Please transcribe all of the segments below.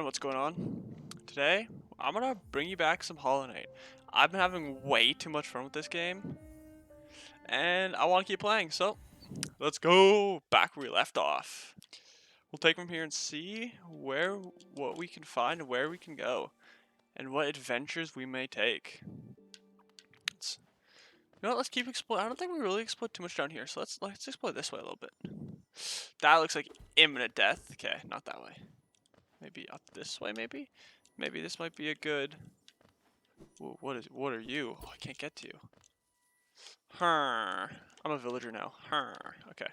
What's going on? Today, I'm gonna bring you back some Hollow Knight. I've been having way too much fun with this game, and I want to keep playing, so let's go back where we left off. We'll take from here and see what we can find, where we can go, and what adventures we may take. You know what, let's keep exploring. I don't think we really explored too much down here, so let's explore this way a little bit. That looks like imminent death. Okay, not that way. Maybe up this way, maybe? Maybe this might be a good... Whoa, what are you? Oh, I can't get to you. I'm a villager now. Okay.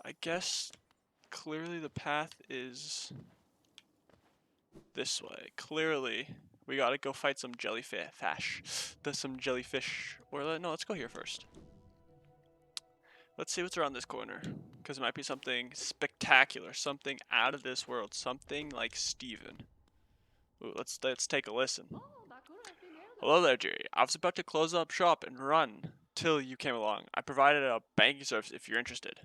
I guess clearly the path is this way. Clearly, we gotta go fight some jellyfish. There's some jellyfish. Or no, let's go here first. Let's see what's around this corner. Because it might be something spectacular, something out of this world, something like Steven. Ooh, let's take a listen. Hello there, Jerry. I was about to close up shop and run till you came along. I provided a banking service if you're interested.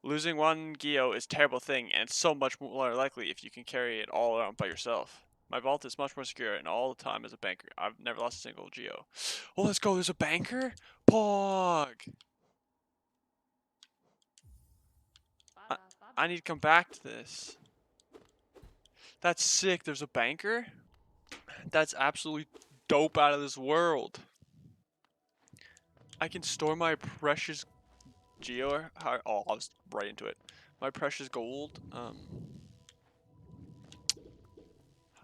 Losing one Geo is a terrible thing, and it's so much more likely if you can carry it all around by yourself. My vault is much more secure, and all the time as a banker, I've never lost a single Geo. Oh, let's go. There's a banker? Pog! I need to come back to this. That's sick. There's a banker? That's absolutely dope out of this world. I can store my precious Geo. Oh, I was right into it. My precious gold. How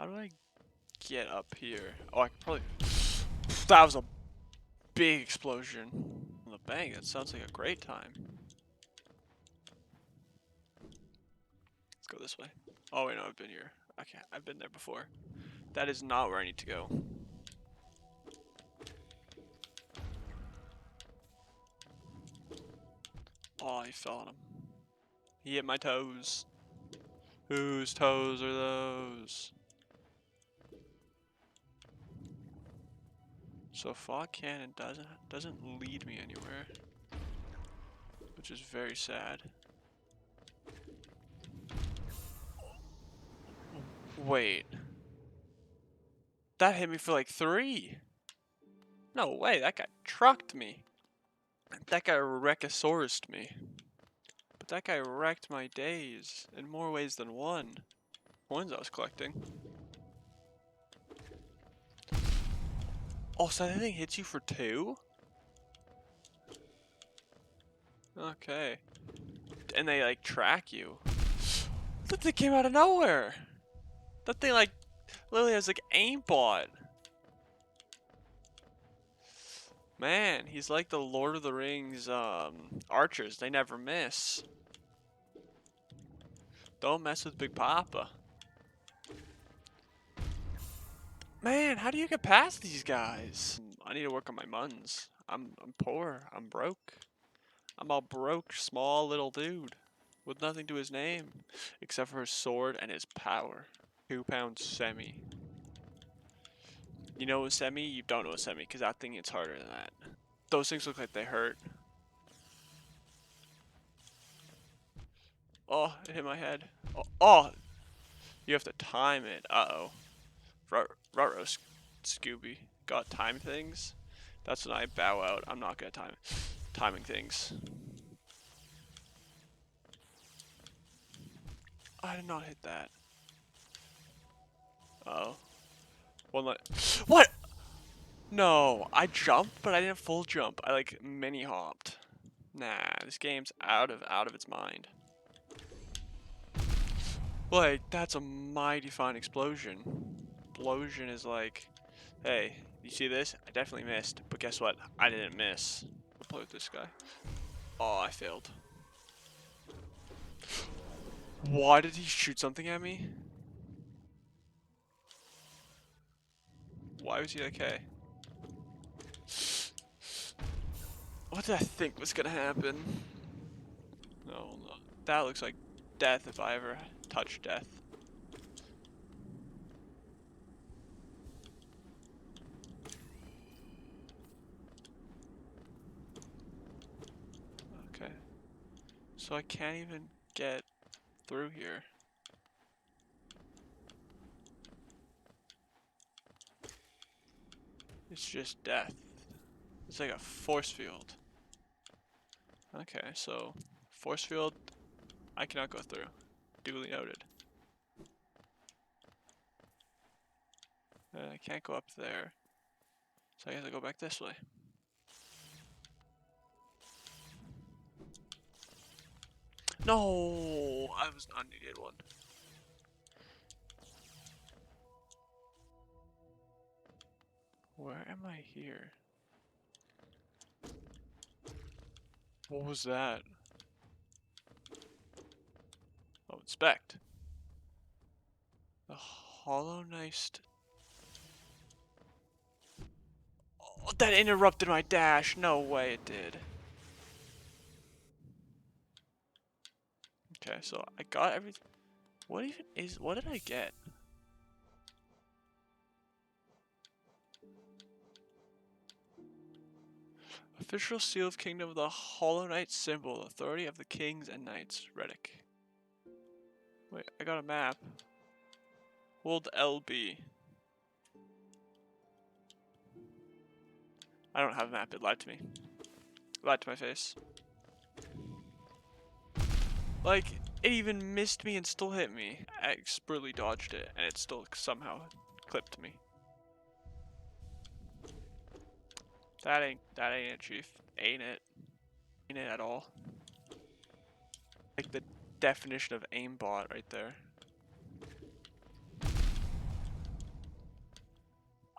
do I get up here? Oh, I can probably. That was a big explosion. On the bank. That sounds like a great time. Let's go this way. Oh wait, no, I've been here. Okay, I've been there before. That is not where I need to go. Oh, I fell on him. He hit my toes. Whose toes are those? So fog cannon doesn't lead me anywhere, which is very sad. Wait, that hit me for like 3. No way, that guy trucked me. That guy wreckosaurused me. But that guy wrecked my days in more ways than one. Coins I was collecting. Oh, so that thing hits you for 2? Okay. And they like track you. That thing came out of nowhere. That thing like literally has like aimbot. Man, he's like the Lord of the Rings archers. They never miss. Don't mess with Big Papa. Man, how do you get past these guys? I need to work on my muns. I'm poor. I'm broke. I'm a broke, small little dude with nothing to his name except for his sword and his power. 2-pound semi. You know a semi? You don't know a semi because that thing hits harder than that. Those things look like they hurt. Oh, it hit my head. Oh, you have to time it. Uh-oh. Ruh-roh, Scooby. Got time things? That's when I bow out. I'm not gonna timing things. I did not hit that. Uh-oh. What? No, I jumped, but I didn't full jump. I like mini hopped. Nah, this game's out of its mind. Like, that's a mighty fine explosion. Explosion is like, hey, you see this? I definitely missed, but guess what? I didn't miss. I'll play with this guy. Oh, I failed. Why did he shoot something at me? Why was he okay? What did I think was gonna happen? No, that looks like death if I ever touch death. Okay. So I can't even get through here. It's just death. It's like a force field. Okay, so force field, I cannot go through. Duly noted. I can't go up there. So I guess I go back this way. No, I was not needed one. Where am I here? What was that? Oh, inspect. The Hollow Knight. Oh, that interrupted my dash. No way it did. Okay, so I got everything. What even is? What did I get? Official seal of Kingdom of the Hollow Knight symbol. Authority of the kings and knights. Relic. Wait, I got a map. Hold LB. I don't have a map. It lied to me. It lied to my face. Like, it even missed me and still hit me. I expertly dodged it, and it still somehow clipped me. That ain't it, Chief. Ain't it? Ain't it at all. Like the definition of aimbot right there.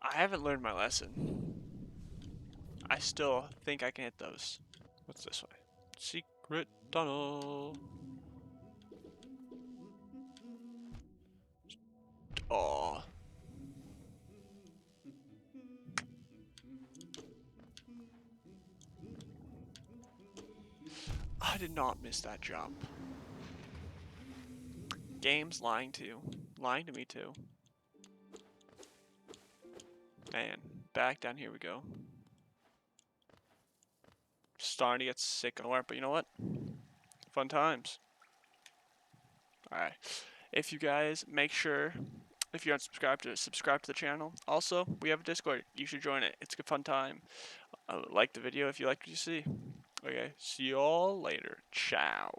I haven't learned my lesson. I still think I can hit those. What's this way? Secret tunnel. Oh. I did not miss that jump. Game's lying to you. Lying to me too. Man, back down here we go. Starting to get sick on work, but you know what? Fun times. Alright. If you guys make sure, if you're unsubscribed, to subscribe to the channel. Also, we have a Discord. You should join it. It's a fun time. Like the video if you like what you see. Okay, see y'all later. Ciao.